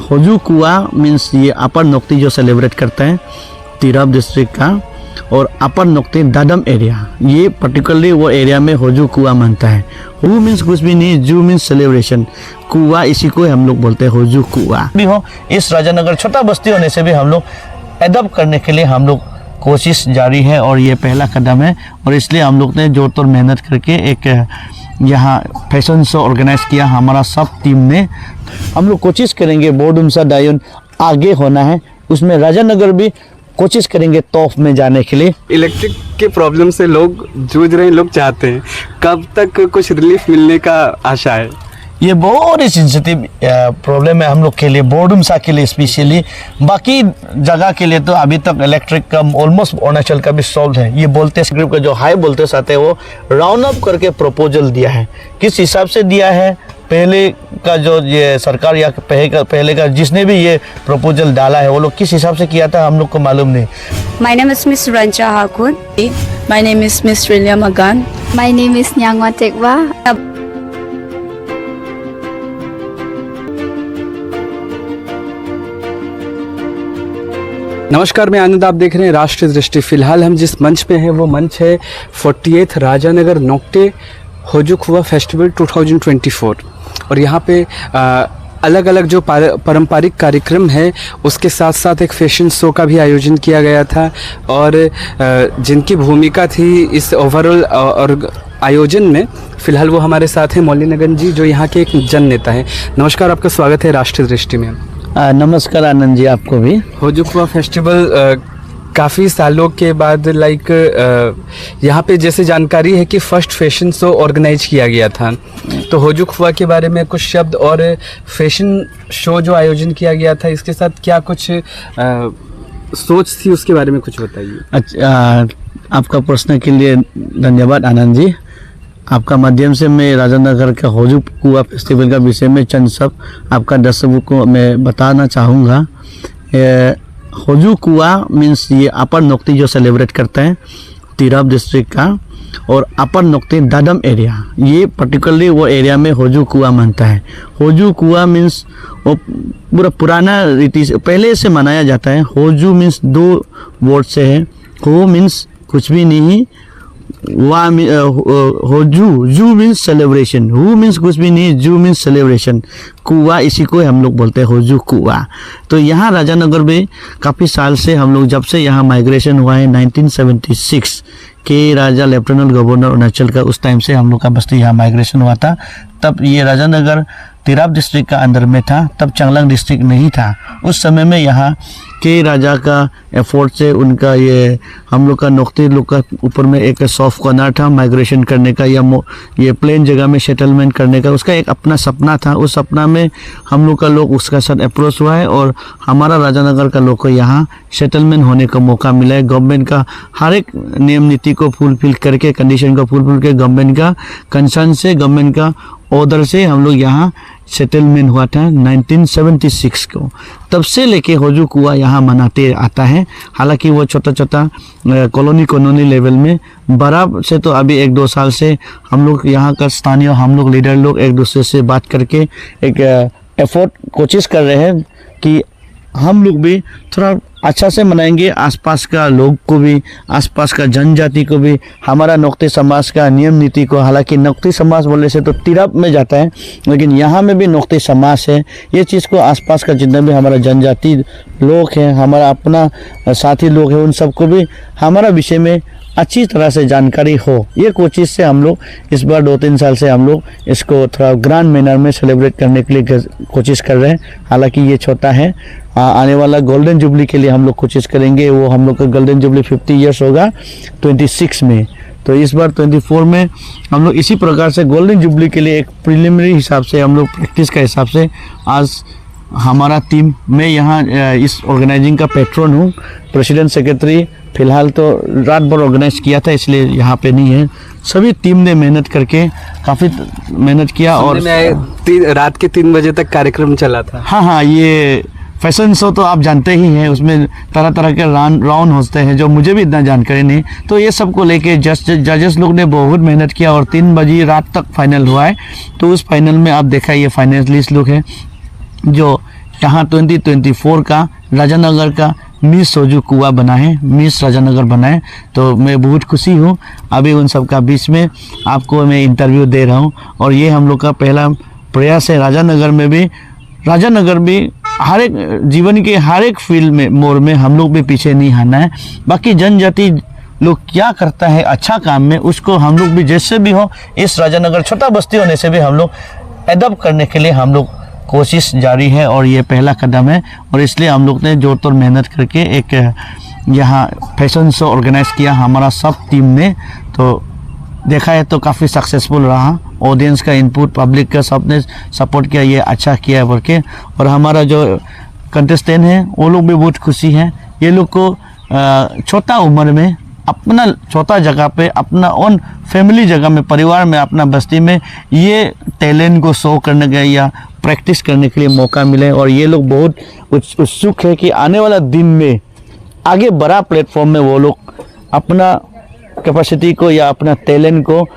होजू कुआ मीन्स ये अपर नोक्ती जो सेलिब्रेट करते हैं तिरप डिस्ट्रिक्ट का, और अपर नोक्ती दादम एरिया, ये पर्टिकुलरली वो एरिया में होजू कुआ मानता है। हु मीन्स कुछ भी नहीं, जू मीन्स सेलिब्रेशन, कुआ इसी को हम लोग बोलते हैं होजू कुआ। भी हो इस राजानगर छोटा बस्ती होने से भी हम लोग एडप्ट करने के लिए हम लोग कोशिश जारी है, और ये पहला कदम है, और इसलिए हम लोग ने जोर तोड़ मेहनत करके एक यहाँ फैशन शो ऑर्गेनाइज किया हमारा सब टीम ने। हम लोग कोशिश करेंगे बोर्डुमसा डायोन आगे होना है, उसमें राजानगर भी कोशिश करेंगे टॉप में जाने के लिए। इलेक्ट्रिक के प्रॉब्लम से लोग जूझ रहे हैं, लोग चाहते हैं, कब तक कुछ रिलीफ मिलने का आशा है? ये बहुत ही सेंसिटिव प्रॉब्लम है हम लोग के लिए, बोर्डुमसा के लिए स्पेशली। बाकी जगह के लिए तो अभी तक इलेक्ट्रिक का ऑलमोस्ट अरुणाचल का भी सॉल्व है। ये बोलते ग्रुप का जो हाई बोलते आते हैं वो राउंड अप करके प्रपोजल दिया है। किस हिसाब से दिया है, पहले का जो ये सरकार या पहले का जिसने भी ये प्रपोजल डाला है वो लोग किस हिसाब से किया था हम लोग को मालूम नहीं। My name is Miss Rancha Hakun. My name is Miss Rilya Magan. My name is Nyangwa Tekwa. नमस्कार, मैं आनंद, आप देख रहे हैं राष्ट्रीय दृष्टि। फिलहाल हम जिस मंच पे हैं वो मंच है 48th राजानगर नोक्टे होजू कुआ फेस्टिवल 2024, और यहाँ पे अलग अलग जो पारंपरिक कार्यक्रम है उसके साथ साथ एक फैशन शो का भी आयोजन किया गया था, और जिनकी भूमिका थी इस ओवरऑल और आयोजन में फ़िलहाल वो हमारे साथ हैं मौली नगन जी, जो यहाँ के एक जन नेता हैं। नमस्कार, आपका स्वागत है राष्ट्रीय दृष्टि में। नमस्कार आनंद जी, आपको भी। होजू कुआ फेस्टिवल काफ़ी सालों के बाद यहाँ पे जैसे जानकारी है कि फर्स्ट फैशन शो ऑर्गेनाइज किया गया था, तो होजू कुआ के बारे में कुछ शब्द, और फैशन शो जो आयोजन किया गया था इसके साथ क्या कुछ सोच थी उसके बारे में कुछ बताइए। अच्छा, आपका प्रश्न के लिए धन्यवाद आनंद जी। आपका माध्यम से मैं राजानगर का होजू कुआ फेस्टिवल का विषय में चंद शब्द आपका दर्शकों को मैं बताना चाहूँगा। होजू कुआ मीन्स ये अपर नोक्ती जो सेलिब्रेट करते हैं तिरप डिस्ट्रिक्ट का, और अपर नोक्ती दादम एरिया, ये पर्टिकुलरली वो एरिया में होजू कुआ मानता है। होजू कुआ मीन्स वो पूरा पुराना रीति से पहले से मनाया जाता है। होजू मीन्स 2 वर्ड से है। हो मीन्स कुछ भी नहीं, होजू, जू मीन्स सेलिब्रेशन, हु मीन्स कुछ भी नहीं, जू मीन्स सेलिब्रेशन, कुआ इसी को हम लोग बोलते हैं होजू कुआ। तो यहाँ राजानगर में काफ़ी साल से हम लोग, जब से यहाँ माइग्रेशन हुआ है 1976 के राजा लेफ्टिनेंट गवर्नर अरुणाचल का, उस टाइम से हम लोग का बस्ती यहाँ माइग्रेशन हुआ था। तब ये राजानगर तिराप डिस्ट्रिक्ट का अंदर में था, तब चांगलांग डिस्ट्रिक्ट नहीं था। उस समय में यहाँ के राजा का एफर्ट से उनका ये हम लोग का नोक्ती लोग का ऊपर में एक सॉफ्ट कॉर्नर था माइग्रेशन करने का, या ये प्लेन जगह में सेटलमेंट करने का, उसका एक अपना सपना था। उस सपना में हम लोग का लोग उसका साथ अप्रोच हुआ है, और हमारा राजानगर का लोग को यहाँ सेटलमेंट होने का मौका मिला है। गवर्नमेंट का हर एक नियम नीति को फुलफिल करके, कंडीशन को फुलफिल करके, गवर्नमेंट का कंसर्न से, गवर्नमेंट का ऑर्डर से हम लोग यहाँ सेटलमेंट हुआ था 1976 को। तब से लेके होजू कुआ यहाँ मनाते आता है। हालांकि वो छोटा छोटा कॉलोनी लेवल में, बड़ा से तो अभी 1-2 साल से हम लोग यहाँ का स्थानीय हम लोग लीडर लोग एक दूसरे से बात करके एक एफर्ट कोशिश कर रहे हैं कि हम लोग भी थोड़ा अच्छा से मनाएंगे, आसपास का लोग को भी, आसपास का जनजाति को भी, हमारा नोक्ती समाज का नियम नीति को। हालांकि नोक्ती समाज बोलने से तो तिरप में जाता है, लेकिन यहाँ में भी नोक्ती समाज है। ये चीज़ को आसपास का जितना भी हमारा जनजाति लोग हैं, हमारा अपना साथी लोग हैं, उन सबको भी हमारा विषय में अच्छी तरह से जानकारी हो, ये कोशिश से हम लोग इस बार 2-3 साल से हम लोग इसको थोड़ा ग्रैंड मैनर में सेलिब्रेट करने के लिए कोशिश कर रहे हैं। हालांकि ये छोटा है, आने वाला गोल्डन जुबली के लिए हम लोग कोशिश करेंगे। वो हम लोग का गोल्डन जुबली 50 ईयर्स होगा 26 में, तो इस बार 24 में हम लोग इसी प्रकार से गोल्डन जुबली के लिए एक प्रिलिमिनरी हिसाब से हम लोग प्रैक्टिस का हिसाब से आज हमारा टीम, मैं यहाँ इस ऑर्गेनाइजिंग का पैट्रन हूँ, प्रेसिडेंट सेक्रेटरी। फिलहाल तो रात भर ऑर्गेनाइज किया था इसलिए यहाँ पे नहीं है। सभी टीम ने मेहनत करके काफ़ी मेहनत किया, और रात के 3 बजे तक कार्यक्रम चला था। हाँ, ये फैशन शो तो आप जानते ही हैं, उसमें तरह तरह के राउंड होते हैं जो मुझे भी इतना जानकारी नहीं। तो ये सब को लेके जजेस लोग ने बहुत मेहनत किया, और 3 बजे रात तक फाइनल हुआ है। तो उस फाइनल में आप देखा ये फाइनलिस्ट लोग हैं जो यहाँ 2024 का राजानगर का मिस सोजू कुआ बना है, मिस राजानगर बना है। तो मैं बहुत खुशी हूँ। अभी उन सब का बीच में आपको मैं इंटरव्यू दे रहा हूँ और ये हम लोग का पहला प्रयास है। राजानगर भी हर एक जीवन के हर एक फील्ड में मोड़ में हम लोग भी पीछे नहीं आना है। बाकी जनजाति लोग क्या करता है अच्छा काम में, उसको हम लोग भी जैसे भी हो, इस राजानगर छोटा बस्ती होने से भी हम लोग एडॉप्ट करने के लिए हम लोग कोशिश जारी है और ये पहला कदम है। और इसलिए हम लोग ने जोर तोड़ मेहनत करके एक यहाँ फैशन शो ऑर्गेनाइज किया हमारा सब टीम ने। तो देखा है तो काफ़ी सक्सेसफुल रहा। ऑडियंस का इनपुट, पब्लिक का सबने सपोर्ट किया, ये अच्छा किया बोल के। और हमारा जो कंटेस्टेंट है वो लोग भी बहुत खुशी हैं। ये लोग को छोटा उम्र में अपना छोटा जगह पे अपना ओन फैमिली जगह में, परिवार में, अपना बस्ती में ये टैलेंट को शो करने का या प्रैक्टिस करने के लिए मौका मिले। और ये लोग बहुत उत्सुक है कि आने वाला दिन में आगे बड़ा प्लेटफॉर्म में वो लोग अपना कैपेसिटी को या अपना टैलेंट को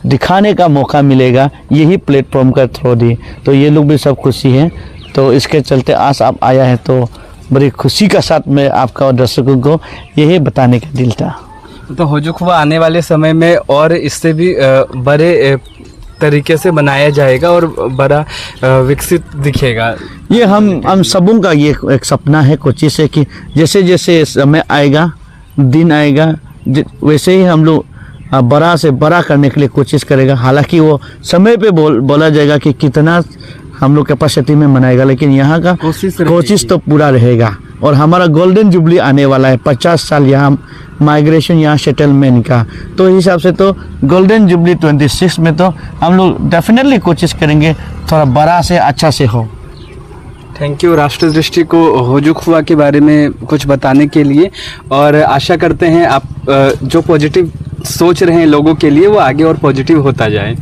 दिखाने का मौका मिलेगा, यही प्लेटफॉर्म का थ्रू दी। तो ये लोग भी सब खुशी हैं। तो इसके चलते आज आप आया है तो बड़ी खुशी का साथ में आपका और दर्शकों को यही बताने का दिल था। तो होजुखवा आने वाले समय में और इससे भी बड़े तरीके से बनाया जाएगा और बड़ा विकसित दिखेगा। ये हम सबों का ये एक सपना है कोचिन से कि जैसे जैसे समय आएगा, दिन आएगा, वैसे ही हम लोग बड़ा से बड़ा करने के लिए कोशिश करेगा। हालांकि वो समय पे बोला जाएगा कि कितना हम लोग कैपेसिटी में मनाएगा, लेकिन यहाँ का कोशिश तो पूरा रहेगा। और हमारा गोल्डन जुबली आने वाला है, 50 साल यहाँ माइग्रेशन, यहाँ सेटलमेंट का। तो इस हिसाब से तो गोल्डन जुबली 26 में तो हम लोग डेफिनेटली कोशिश करेंगे थोड़ा बड़ा से अच्छा से हो। थैंक यू राष्ट्र दृष्टि को होजुखवा के बारे में कुछ बताने के लिए। और आशा करते हैं आप जो पॉजिटिव सोच रहे हैं लोगों के लिए वो आगे और पॉजिटिव होता जाए।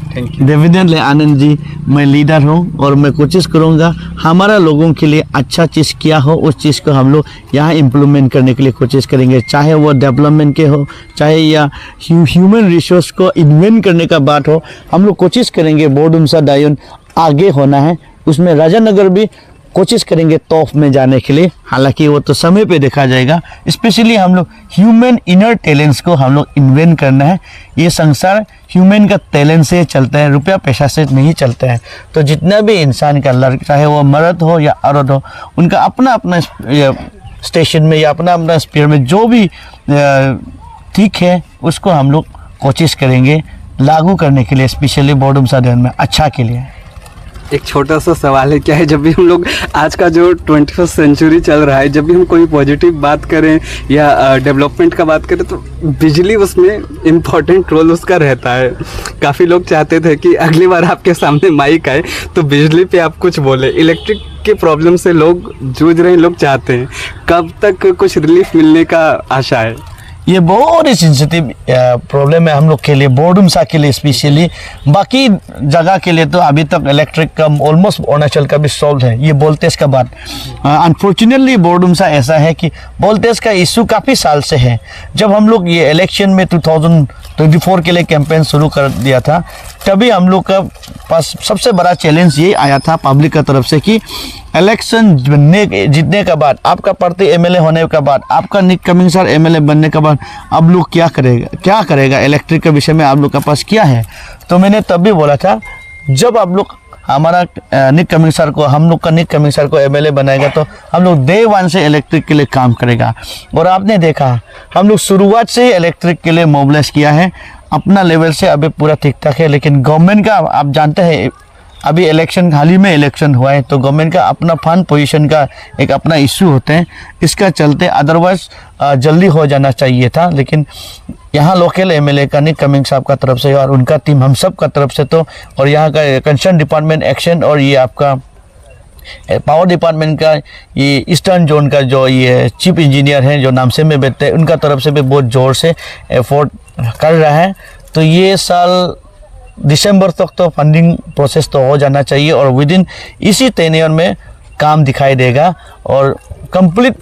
Thank you. Definitely Anand ji, मैं लीडर हूँ और मैं कोशिश करूँगा हमारा लोगों के लिए अच्छा चीज़ क्या हो उस चीज़ को हम लोग यहाँ इम्प्लीमेंट करने के लिए कोशिश करेंगे। चाहे वो डेवलपमेंट के हो, चाहे या ह्यूमन रिसोर्स को इन्वेंट करने का बात हो, हम लोग कोशिश करेंगे बोर्डुमसा डायून आगे होना है। उसमें राजानगर भी कोशिश करेंगे टॉप में जाने के लिए। हालांकि वो तो समय पे देखा जाएगा। स्पेशली हम लोग ह्यूमन इनर टैलेंट्स को हम लोग इन्वेंट करना है। ये संसार ह्यूमन का टैलेंट से चलता है, रुपया पैसा से नहीं चलता है। तो जितना भी इंसान का लड़का, चाहे वो मर्द हो या औरत हो, उनका अपना अपना स्टेशन में या अपना अपना स्पीयर में जो भी ठीक है उसको हम लोग कोशिश करेंगे लागू करने के लिए, स्पेशली बोर्डुमसा डायून में अच्छा के लिए। एक छोटा सा सवाल है, क्या है, जब भी हम लोग आज का जो 21st सेंचुरी चल रहा है, जब भी हम कोई पॉजिटिव बात करें या डेवलपमेंट का बात करें तो बिजली उसमें इम्पॉर्टेंट रोल उसका रहता है। काफ़ी लोग चाहते थे कि अगली बार आपके सामने माइक आए तो बिजली पे आप कुछ बोले। इलेक्ट्रिक के प्रॉब्लम से लोग जूझ रहे हैं, लोग चाहते हैं, कब तक कुछ रिलीफ मिलने का आशा है? ये बहुत ही सेंसिटिव प्रॉब्लम है हम लोग के लिए, बोर्डुमसा के लिए स्पेशली। बाकी जगह के लिए तो अभी तक इलेक्ट्रिक का ऑलमोस्ट अरुणाचल का भी सॉल्व है। ये वोल्टेज का बात, अनफॉर्चुनेटली बोर्डुमसा ऐसा है कि वोल्टेज का इशू काफ़ी साल से है। जब हम लोग ये इलेक्शन में 2024 के लिए कैंपेन शुरू कर दिया था, तभी हम लोग का पास सबसे बड़ा चैलेंज ये आया था पब्लिक का तरफ से कि इलेक्शन जीतने के बाद, आपका पार्टी एमएलए होने के बाद, आपका निक कमिंग सर एमएलए बनने के बाद अब लोग क्या करेगा इलेक्ट्रिक के विषय में आप लोग के पास क्या है। तो मैंने तब भी बोला था जब आप लोग हमारा निक कमिंग सर को, हम लोग का निक कमिंग सर को एमएलए बनाएगा तो हम लोग डे 1 से इलेक्ट्रिक के लिए काम करेगा। और आपने देखा हम लोग शुरुआत से ही इलेक्ट्रिक के लिए मोबिलाइज किया है। अपना लेवल से अभी पूरा ठीक ठाक है, लेकिन गवर्नमेंट का आप जानते हैं अभी इलेक्शन, हाल ही में इलेक्शन हुआ है, तो गवर्नमेंट का अपना फंड पोजीशन का एक अपना इशू होते हैं। इसका चलते अदरवाइज जल्दी हो जाना चाहिए था, लेकिन यहाँ लोकल एमएलए का निक कमिंग साहब का तरफ से और उनका टीम हम सब का तरफ से तो, और यहाँ का कंसर्न डिपार्टमेंट एक्शन और ये आपका पावर डिपार्टमेंट का ये ईस्टर्न जोन का जो ये चीफ इंजीनियर हैं जो नामसे में बैठते हैं, उनका तरफ से भी बहुत ज़ोर से एफर्ट कर रहा है। तो ये साल दिसंबर तक तो फंडिंग प्रोसेस तो हो जाना चाहिए और विद इन इसी टेन्योर में काम दिखाई देगा। और कंप्लीट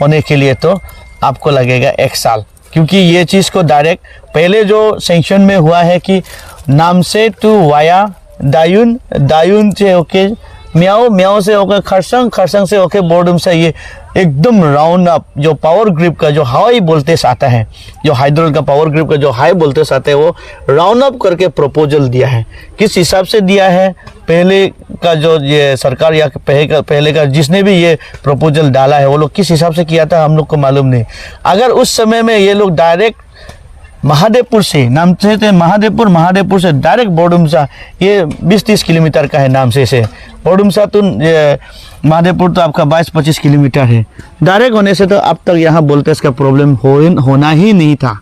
होने के लिए तो आपको लगेगा 1 साल, क्योंकि ये चीज़ को डायरेक्ट पहले जो सेंक्शन में हुआ है कि नामसे टू वाया डायून, डायून से होके म्याओ म्याओ से होकर खरसंग, खरसंग से होकर बोरडुमसा, ये एकदम राउंड अप जो पावर ग्रिप का जो हाई वोल्टेज आता है, जो हाइड्रोल का पावर ग्रिप का जो हाई वोल्टेज आता है, वो राउंड अप करके प्रपोजल दिया है। किस हिसाब से दिया है, पहले का जो ये सरकार या पहले का जिसने भी ये प्रपोजल डाला है वो लोग किस हिसाब से किया था हम लोग को मालूम नहीं। अगर उस समय में ये लोग डायरेक्ट महादेवपुर से, नाम से थे महादेवपुर से डायरेक्ट बोरडुमसा, ये 20-30 किलोमीटर का है नाम से बोरडुमसा तो महादेवपुर तो आपका 22-25 किलोमीटर है। डायरेक्ट होने से तो अब तक यहाँ वोल्टेज का प्रॉब्लम होना ही नहीं था,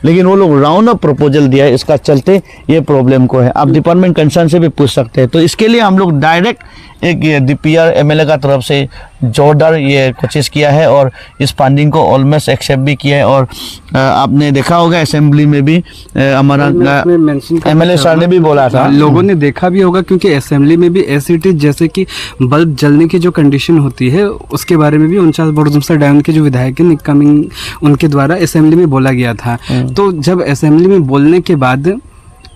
लेकिन वो लोग राउंड अप प्रपोजल दिया है, इसका चलते ये प्रॉब्लम को है। आप डिपार्टमेंट कंसर्न से भी पूछ सकते हैं। तो इसके लिए हम लोग डायरेक्ट एक DPR MLA का तरफ से जोरदार ये कोशिश किया है और इस फंडिंग को ऑलमोस्ट एक्सेप्ट भी किया है। और आपने देखा होगा असेंबली में भी हमारा MLA सर ने भी बोला था, लोगों ने देखा भी होगा, क्योंकि असेंबली में भी एसिड जैसे कि बल्ब जलने की जो कंडीशन होती है उसके बारे में भी 49 बोरडुमसा डायोन के जो विधायक हैं इनकमिंग, उनके द्वारा असेंबली में बोला गया था। तो जब असेंबली में बोलने के बाद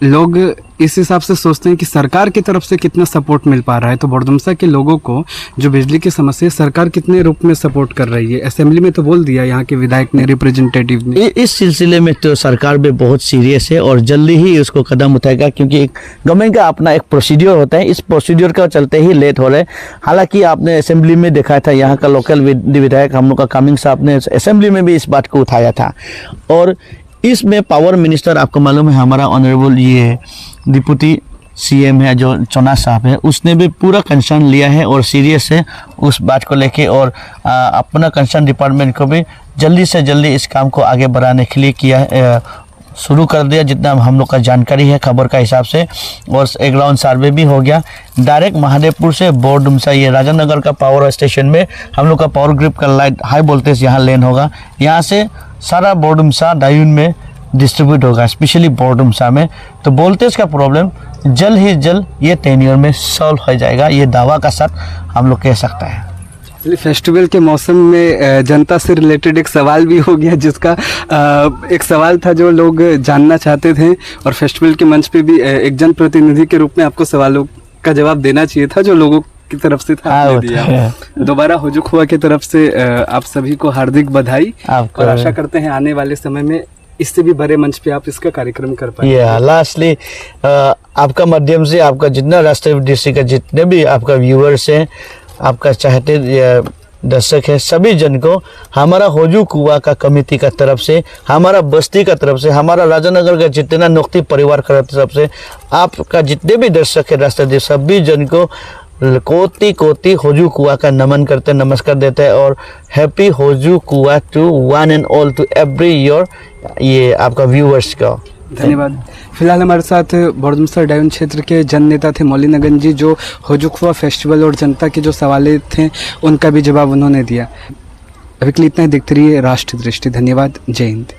लोग इस हिसाब से सोचते हैं कि सरकार की तरफ से कितना सपोर्ट मिल पा रहा है, तो बोरडुमसा के लोगों को जो बिजली की समस्या सरकार कितने रूप में सपोर्ट कर रही है। असेंबली में तो बोल दिया यहाँ के विधायक ने, रिप्रेजेंटेटिव ने। इस सिलसिले में तो सरकार भी बहुत सीरियस है और जल्दी ही उसको कदम उठाएगा, क्योंकि गवर्नमेंट का अपना एक प्रोसीड्योर होता है, इस प्रोसीड्योर का चलते ही लेट हो रहा है। हालांकि आपने असेंबली में देखा था, यहाँ का लोकल विधायक हम लोग का कामिंग साहब ने असेंबली में भी इस बात को उठाया था। और इसमें पावर मिनिस्टर आपको मालूम है हमारा ऑनरेबल ये डिप्टी CM है जो चौना साहब है, उसने भी पूरा कंसर्न लिया है और सीरियस है उस बात को लेके, और अपना कंसर्न डिपार्टमेंट को भी जल्दी से जल्दी इस काम को आगे बढ़ाने के लिए किया शुरू कर दिया, जितना हम लोग का जानकारी है खबर का हिसाब से। और एक राउंड सर्वे भी हो गया डायरेक्ट महादेवपुर से बोरडुमसा, ये राजानगर का पावर स्टेशन में हम लोग का पावर ग्रिप का लाइट हाई वोल्टेज यहाँ लेन होगा, यहाँ से सारा बोरडुमसा डायोन में डिस्ट्रीब्यूट होगा, स्पेशली बोरडुमसा में। तो वोल्टेज का प्रॉब्लम जल्द ही जल्द ये 10 ईयर में सॉल्व हो जाएगा, ये दावा का साथ हम लोग कह सकता है। फेस्टिवल के मौसम में जनता से रिलेटेड एक सवाल भी हो गया, जिसका एक सवाल था जो लोग जानना चाहते थे, और फेस्टिवल के मंच पे भी एक जनप्रतिनिधि के रूप में आपको सवालों का जवाब देना चाहिए था जो लोगों की तरफ से था, आपने दिया। दोबारा होजुखुआ की तरफ से आप सभी को हार्दिक बधाई, और आशा करते हैं आने वाले समय में इससे भी बड़े मंच पे आप इसका कार्यक्रम कर पाएंगे। लास्टली आपका माध्यम से आपका जितना राष्ट्रीय डिस्ट्रिक्ट का जितने भी आपका व्यूअर्स हैं, आपका चाहते दर्शक है, सभी जन को हमारा होजुखुआ का कमेटी का तरफ से, हमारा बस्ती का तरफ से, हमारा राजानगर का जितना नोक्ती परिवार का तरफ से, आपका जितने भी दर्शक है राष्ट्रीय, सभी जन को कोटि कोटि होजुखुआ का नमन करते, नमस्कार देते हैं। और हैप्पी होजुखुआ to one and all, to every your ये आपका व्यूअर्स का धन्यवाद। फिलहाल हमारे साथ बोरडुमसा डायोन क्षेत्र के जन नेता थे मौलीनगन जी, जो होजुखुआ फेस्टिवल और जनता के जो सवाल थे उनका भी जवाब उन्होंने दिया। अभी के लिए इतना ही, देखते रहिए राष्ट्रीय दृष्टि। धन्यवाद, जय हिंद।